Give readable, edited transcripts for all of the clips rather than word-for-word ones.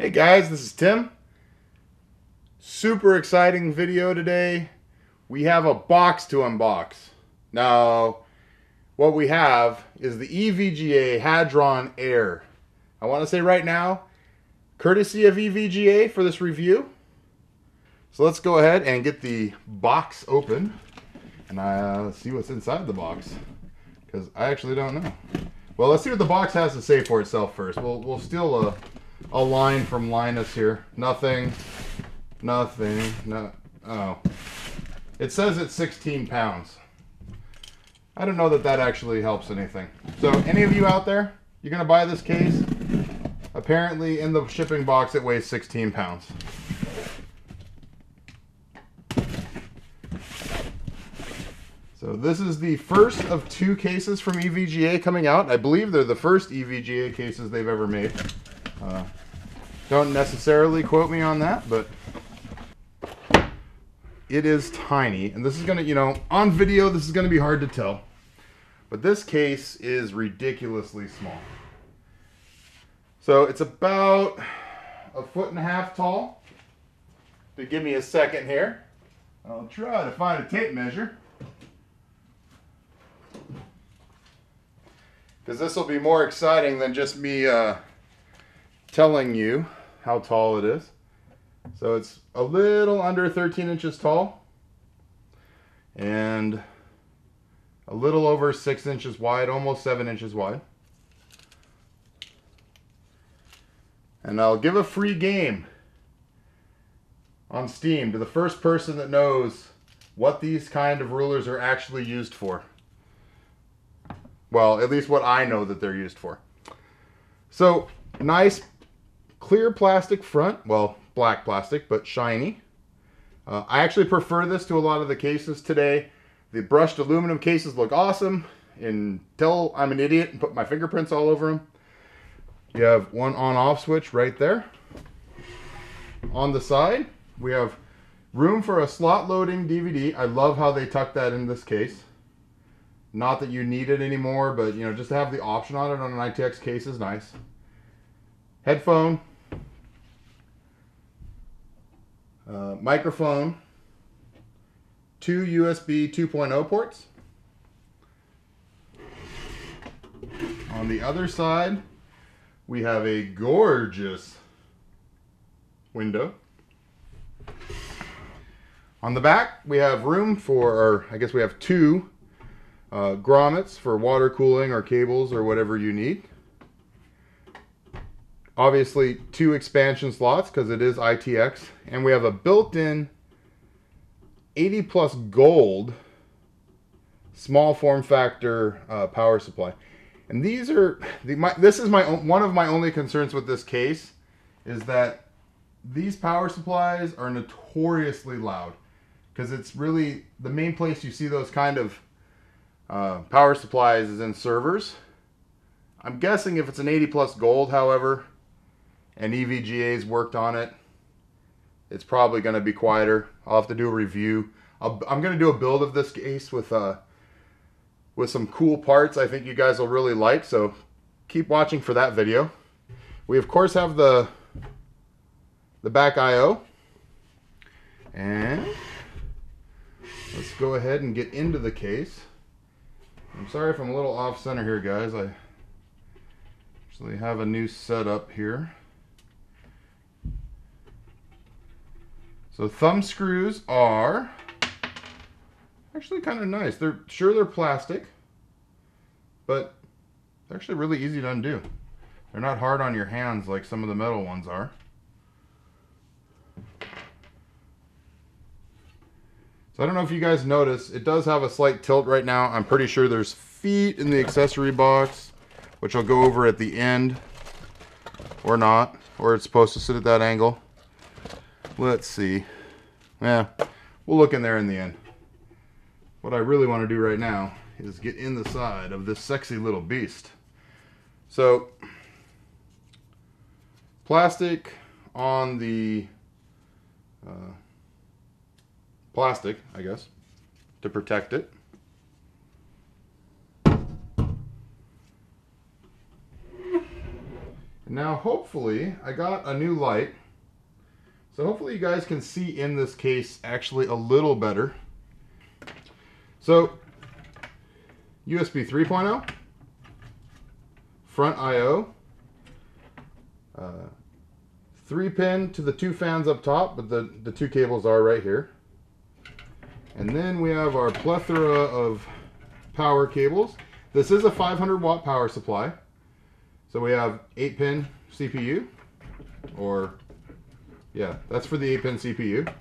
Hey guys, this is Tim. Super exciting video today. We have a box to unbox. Now, what we have is the EVGA Hadron Air. I want to say right now, courtesy of EVGA for this review. So let's go ahead and get the box open and see what's inside the box, because I actually don't know. Well, let's see what the box has to say for itself first. We'll steal a line from Linus here. Nothing. No. Oh. It says it's 16 pounds. I don't know that that actually helps anything. So any of you out there, you're going to buy this case? Apparently in the shipping box it weighs 16 pounds. So this is the first of 2 cases from EVGA coming out. I believe they're the first EVGA cases they've ever made. Don't necessarily quote me on that, but it is tiny. And this is going to, on video, this is going to be hard to tell. But this case is ridiculously small. So it's about 1.5 feet tall. To give me a second here, I'll try to find a tape measure, because this will be more exciting than just me telling you how tall it is. So it's a little under 13 inches tall and a little over 6 inches wide, almost 7 inches wide. And I'll give a free game on Steam to the first person that knows what these kind of rulers are actually used for. Well, at least what I know that they're used for. So, nice clear plastic front. Well, black plastic, but shiny. I actually prefer this to a lot of the cases today. The brushed aluminum cases look awesome until I'm an idiot and put my fingerprints all over them. You have one on-off switch right there. On the side, we have room for a slot-loading DVD. I love how they tucked that in this case. Not that you need it anymore, but just to have the option on it on an ITX case is nice. Headphone, microphone, 2 USB 2.0 ports. On the other side, we have a gorgeous window. On the back, we have room for, or I guess we have 2 grommets for water cooling or cables or whatever you need. Obviously 2 expansion slots because it is ITX, and we have a built-in 80 plus gold small form factor power supply. And these are this is one of my only concerns with this case, is that these power supplies are notoriously loud, because it's really the main place you see those kind of power supplies is in servers. I'm guessing if it's an 80 plus gold, however, and EVGA's worked on it, it's probably going to be quieter. I'll have to do a review. I'm going to do a build of this case with some cool parts I think you guys will really like, so keep watching for that video. We of course have the back I/O, and let's go ahead and get into the case. I'm sorry if I'm a little off center here, guys. I actually have a new setup here. So thumb screws are actually kind of nice. They're plastic, but they're actually really easy to undo. They're not hard on your hands like some of the metal ones are. So I don't know if you guys notice, it does have a slight tilt right now. I'm pretty sure there's feet in the accessory box, which I'll go over at the end, or not, or it's supposed to sit at that angle. Let's see. Yeah, we'll look in there in the end. What I really want to do right now is get in the side of this sexy little beast. So, plastic on the plastic, I guess, to protect it. And now hopefully I got a new light. So hopefully you guys can see in this case actually a little better. So USB 3.0, front I/O, 3-pin to the 2 fans up top, but the 2 cables are right here. And then we have our plethora of power cables. This is a 500 watt power supply. So we have 8-pin CPU, or yeah, that's for the 8-pin CPU.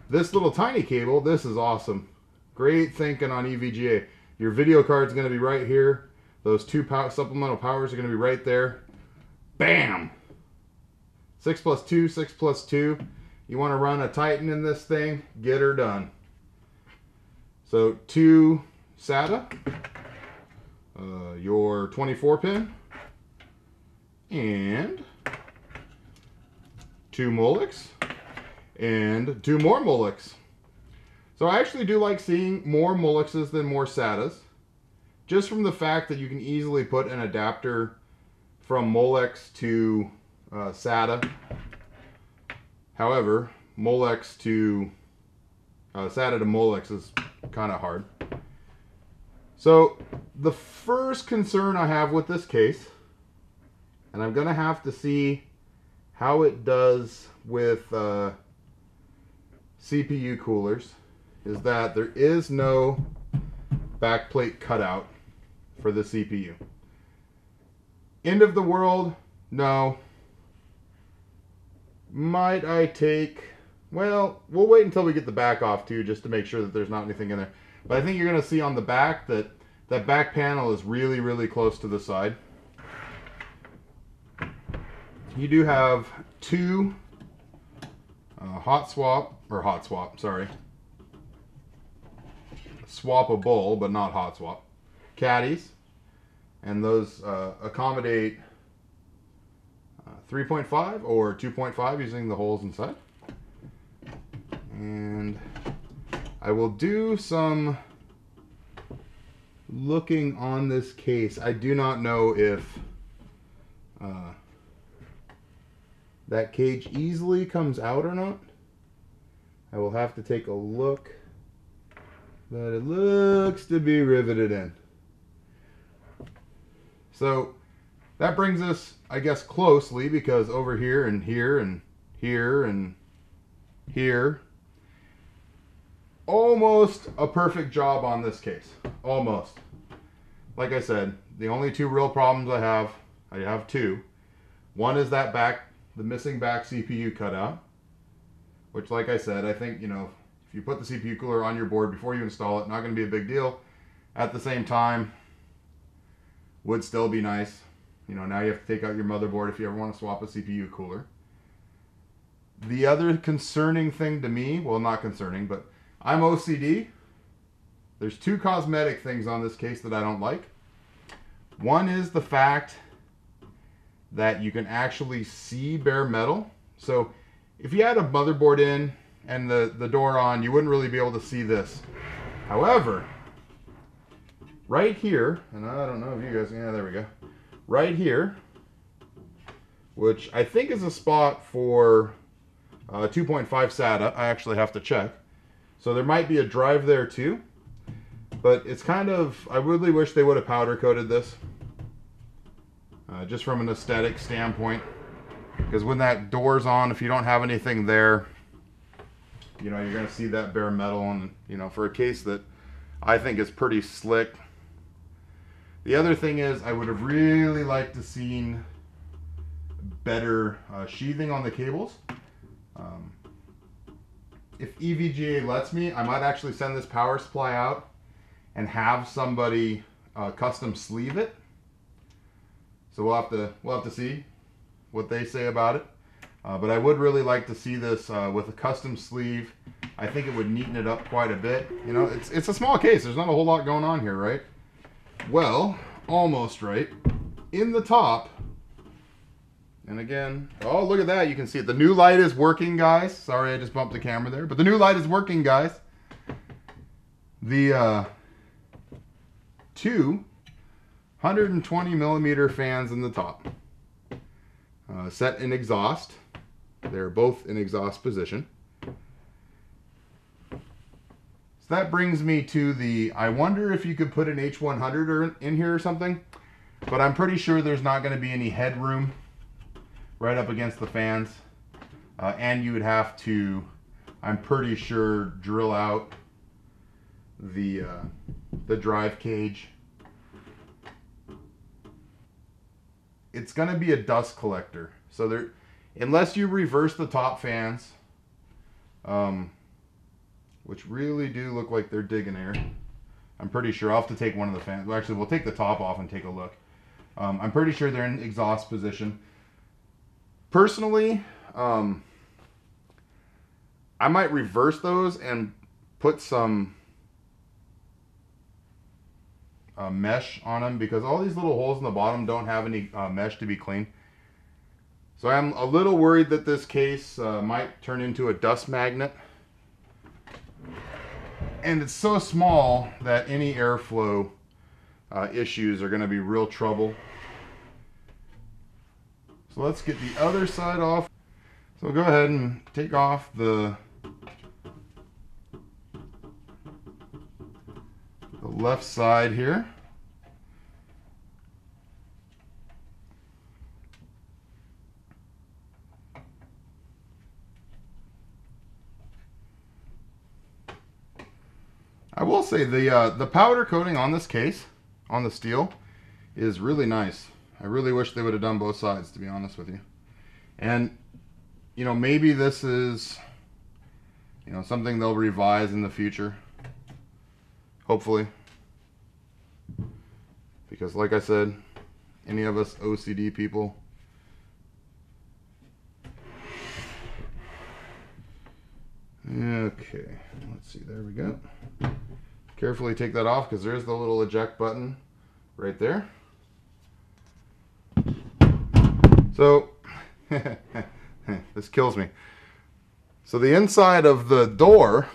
This little tiny cable, this is awesome. Great thinking on EVGA. Your video card's going to be right here. Those 2 supplemental powers are going to be right there. Bam! 6 plus 2, 6 plus 2. You want to run a Titan in this thing? Get her done. So 2 SATA, your 24-pin, and 2 Molex, and 2 more Molex. So I actually do like seeing more Molexes than more SATAs, just from the fact that you can easily put an adapter from Molex to SATA. However, Molex to SATA to Molex is kind of hard. So the first concern I have with this case, and I'm going to have to see how it does with CPU coolers, is that there is no backplate cutout for the CPU. End of the world? No. Might I take... Well, we'll wait until we get the back off too, just to make sure that there's not anything in there. But I think you're going to see on the back that that back panel is really, really close to the side. You do have 2 swappable, but not hot swap, caddies, and those accommodate 3.5 or 2.5 using the holes inside. And I will do some looking on this case. I do not know if that cage easily comes out or not. I will have to take a look, but it looks to be riveted in. So that brings us, I guess, closely, because over here and here and here and here, almost a perfect job on this case. Almost. Like I said, the only 2 real problems I have 2. One is that the missing back CPU cutout, which, like I said, I think, you know, if you put the CPU cooler on your board before you install it, not going to be a big deal. At the same time, would still be nice. You know, now you have to take out your motherboard if you ever want to swap a CPU cooler. The other concerning thing to me, well, not concerning, but I'm OCD. There's 2 cosmetic things on this case that I don't like. One is the fact that you can actually see bare metal. So if you had a motherboard in and the door on, you wouldn't really be able to see this. However, right here, and I don't know if you guys, yeah, there we go. Right here, which I think is a spot for 2.5 SATA. I actually have to check. So there might be a drive there too. But it's kind of, I really wish they would have powder coated this. Just from an aesthetic standpoint. Because when that door's on, if you don't have anything there, you know, you're going to see that bare metal. And, you know, for a case that I think is pretty slick. The other thing is, I would have really liked to seen better sheathing on the cables. If EVGA lets me, I might actually send this power supply out and have somebody custom sleeve it. So we'll have to see what they say about it. But I would really like to see this with a custom sleeve. I think it would neaten it up quite a bit. You know, it's a small case. There's not a whole lot going on here, right? Well, almost right. In the top, and again, oh, look at that. You can see it. The new light is working, guys. Sorry, I just bumped the camera there. But the new light is working, guys. The 2 120 millimeter fans in the top. set in exhaust. They're both in exhaust position. So that brings me to the, I wonder if you could put an H100 in here or something, but I'm pretty sure there's not going to be any headroom right up against the fans. And you would have to, I'm pretty sure, drill out the drive cage. It's going to be a dust collector. So there, unless you reverse the top fans, which really do look like they're digging air. I'm pretty sure. I'll have to take one of the fans. Well, actually, we'll take the top off and take a look. I'm pretty sure they're in exhaust position. Personally, I might reverse those and put some mesh on them, because all these little holes in the bottom don't have any mesh to be cleaned. So I'm a little worried that this case might turn into a dust magnet. And it's so small that any airflow issues are going to be real trouble. So let's get the other side off. So we'll go ahead and take off the left side here. I will say the powder coating on this case, on the steel, is really nice. I really wish they would have done both sides, to be honest with you. And, you know, maybe this is, you know, something they'll revise in the future. Hopefully. Because, like I said, any of us OCD people, okay, let's see, there we go. Carefully take that off, because there's the little eject button right there. So, this kills me. So the inside of the door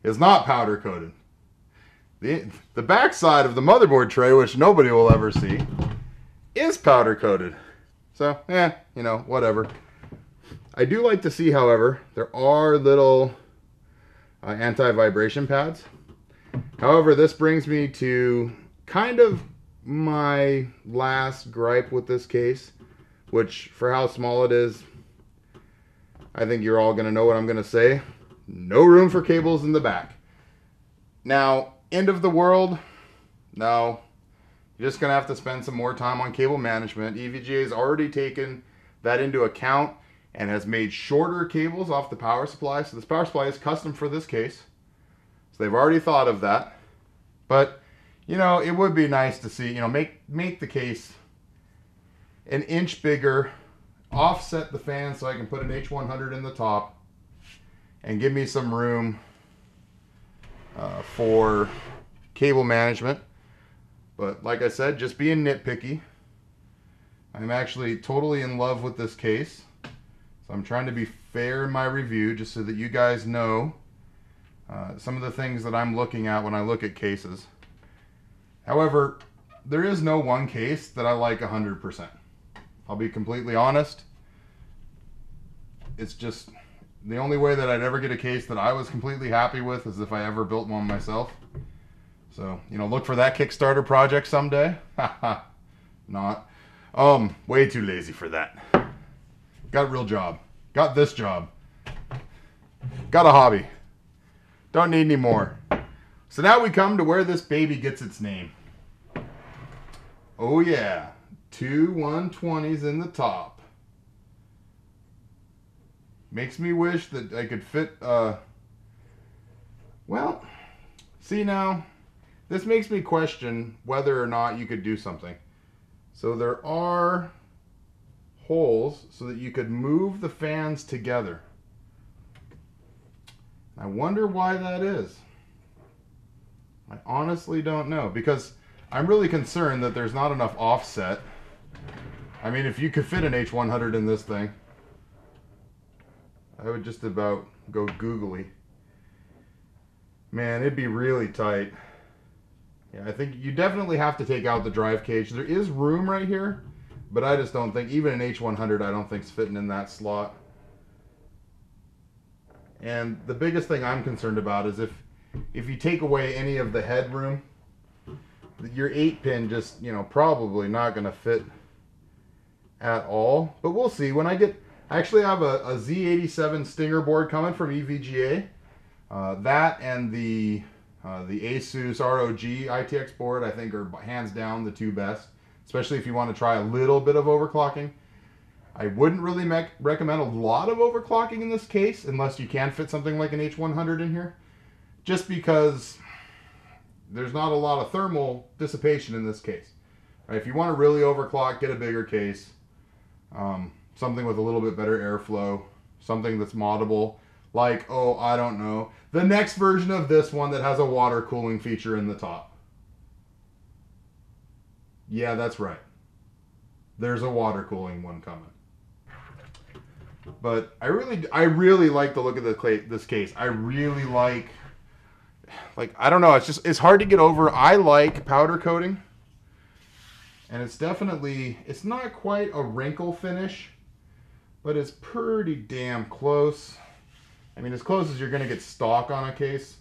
is not powder coated. The back side of the motherboard tray, which nobody will ever see, is powder coated. So, you know, whatever. I do like to see, however, there are little anti-vibration pads. However, this brings me to kind of my last gripe with this case, which, for how small it is, I think you're all going to know what I'm going to say. No room for cables in the back. Now, end of the world? No. You're just going to have to spend some more time on cable management. EVGA has already taken that into account and has made shorter cables off the power supply. So this power supply is custom for this case. So they've already thought of that. But, you know, it would be nice to see, you know, make the case an inch bigger, offset the fan so I can put an H100 in the top, and give me some room for cable management. But like I said, just being nitpicky. I'm actually totally in love with this case. So I'm trying to be fair in my review, just so that you guys know some of the things that I'm looking at when I look at cases. However, there is no one case that I like 100%. I'll be completely honest. It's just the only way that I'd ever get a case that I was completely happy with is if I ever built one myself. So, you know, look for that Kickstarter project someday. Haha, not. Way too lazy for that. Got a real job. Got this job. Got a hobby. Don't need any more. So now we come to where this baby gets its name. Oh yeah. 2 120s in the top. Makes me wish that I could fit, well, see now, this makes me question whether or not you could do something. So there are holes so that you could move the fans together. I wonder why that is. I honestly don't know, because I'm really concerned that there's not enough offset. I mean, if you could fit an H100 in this thing, I would just about go googly. Man, it'd be really tight. Yeah, I think you definitely have to take out the drive cage. There is room right here, But I just don't think, even an H100, I don't think is fitting in that slot. And the biggest thing I'm concerned about is if you take away any of the headroom, your 8-pin just, you know, probably not going to fit at all. But we'll see. When I actually have a Z87 Stinger board coming from EVGA. That and the Asus ROG ITX board, I think, are hands down the two best, especially if you want to try a little bit of overclocking. I wouldn't really recommend a lot of overclocking in this case, unless you can fit something like an H100 in here, just because there's not a lot of thermal dissipation in this case. Right, if you want to really overclock, get a bigger case, something with a little bit better airflow, something that's moddable, like, oh, I don't know, the next version of this one that has a water cooling feature in the top. Yeah, that's right. There's a water cooling one coming. But I really like the look of this case. I really like, I don't know, it's hard to get over. I like powder coating. And it's definitely, it's not quite a wrinkle finish, but it's pretty damn close. I mean, as close as you're going to get stock on a case.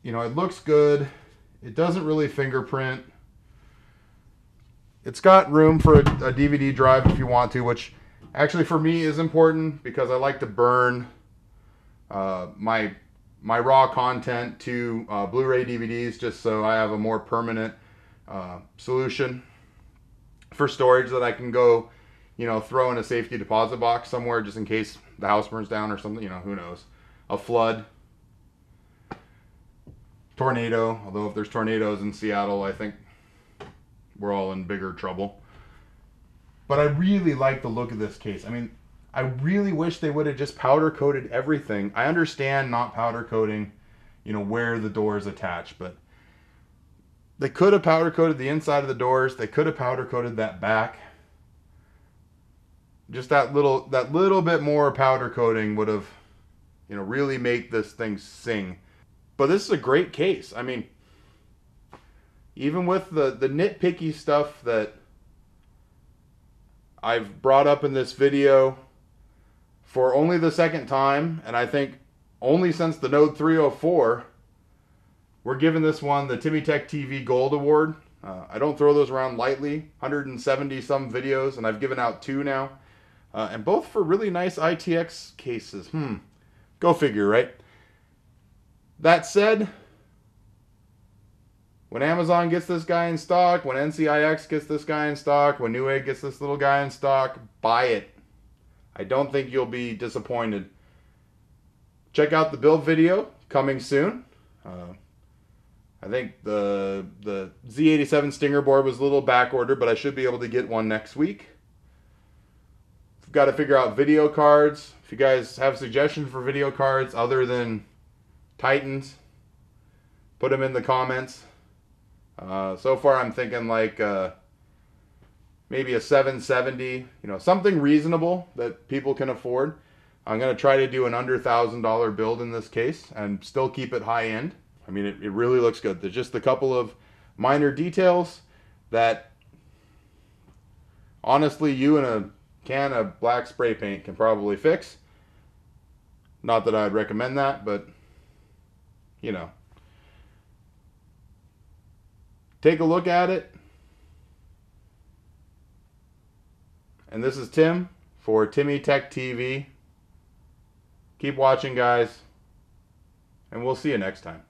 You know, it looks good. It doesn't really fingerprint. It's got room for a DVD drive if you want to, which actually for me is important because I like to burn my raw content to Blu-ray DVDs just so I have a more permanent solution for storage that I can go, you know, throw in a safety deposit box somewhere just in case the house burns down or something, you know, who knows. A flood. Tornado, although if there's tornadoes in Seattle, I think we're all in bigger trouble. But I really like the look of this case. I mean, I really wish they would have just powder coated everything. I understand not powder coating, you know, where the doors attach, but they could have powder coated the inside of the doors. They could have powder coated that back. Just that little bit more powder coating would have, you know, really make this thing sing. But this is a great case. I mean, even with the nitpicky stuff that I've brought up in this video for only the second time, and I think only since the Node 304, we're giving this one the Timmy Tech TV Gold Award. I don't throw those around lightly. 170 some videos, and I've given out 2 now. And both for really nice ITX cases. Go figure, right? That said, when Amazon gets this guy in stock, when NCIX gets this guy in stock, when Newegg gets this little guy in stock, buy it. I don't think you'll be disappointed. Check out the build video coming soon. I think the Z87 Stinger board was a little back order, but I should be able to get one next week. We've got to figure out video cards. If you guys have suggestions for video cards other than Titans, put them in the comments. So far I'm thinking like maybe a 770, you know, something reasonable that people can afford. I'm going to try to do an under $1,000 build in this case and still keep it high end. I mean, it really looks good. There's just a couple of minor details that honestly you in a can of black spray paint can probably fix. Not that I'd recommend that, but you know. Take a look at it. And this is Tim for Timmy Tech TV. Keep watching, guys, and we'll see you next time.